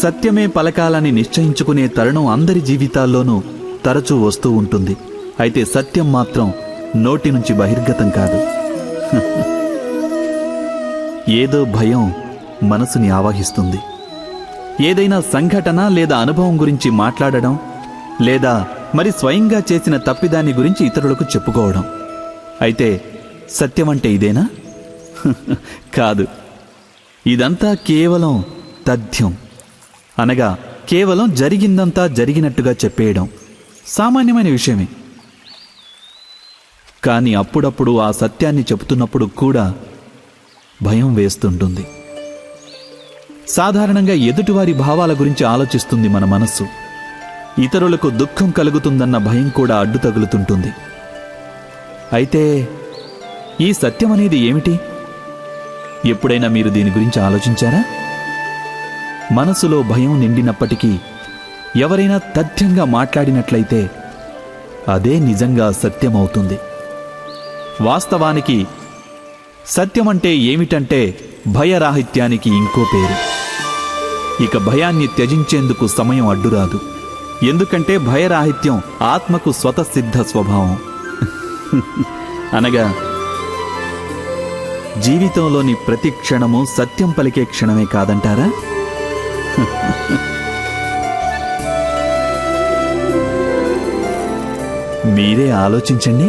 సత్యమే పలకాలని నిశ్చయించుకునే తరుణం అందరి జీవితాల్లోనూ తరచూ వస్తూ ఉంటుంది. అయితే సత్యం మాత్రం నోటి నుంచి బహిర్గతం కాదు. ఏదో భయం మనసుని ఆవహిస్తుంది. ఏదైనా సంఘటన లేదా అనుభవం గురించి మాట్లాడడం, లేదా మరి స్వయంగా చేసిన తప్పిదాన్ని గురించి ఇతరులకు చెప్పుకోవడం. అయితే సత్యం అంటే ఇదేనా? కాదు. ఇదంతా కేవలం తథ్యం, అనగా కేవలం జరిగిందంతా జరిగినట్టుగా చెప్పేయడం సామాన్యమైన విషయమే. కానీ అప్పుడప్పుడు ఆ సత్యాన్ని చెబుతున్నప్పుడు కూడా భయం వేస్తుంటుంది. సాధారణంగా ఎదుటివారి భావాల గురించి ఆలోచిస్తుంది మన మనస్సు. ఇతరులకు దుఃఖం కలుగుతుందన్న భయం కూడా అడ్డు తగులుతుంటుంది. అయితే ఈ సత్యం అనేది ఏమిటి? ఎప్పుడైనా మీరు దీని గురించి ఆలోచించారా? మనసులో భయం నిండినప్పటికీ ఎవరైనా తథ్యంగా మాట్లాడినట్లయితే అదే నిజంగా సత్యమవుతుంది. వాస్తవానికి సత్యమంటే ఏమిటంటే భయరాహిత్యానికి ఇంకో పేరు. ఇక భయాన్ని త్యజించేందుకు సమయం అడ్డురాదు. ఎందుకంటే భయరాహిత్యం ఆత్మకు స్వతసిద్ధ స్వభావం. అనగా జీవితంలోని ప్రతి క్షణము సత్యం పలికే క్షణమే కాదంటారా? మీరే ఆలోచించండి.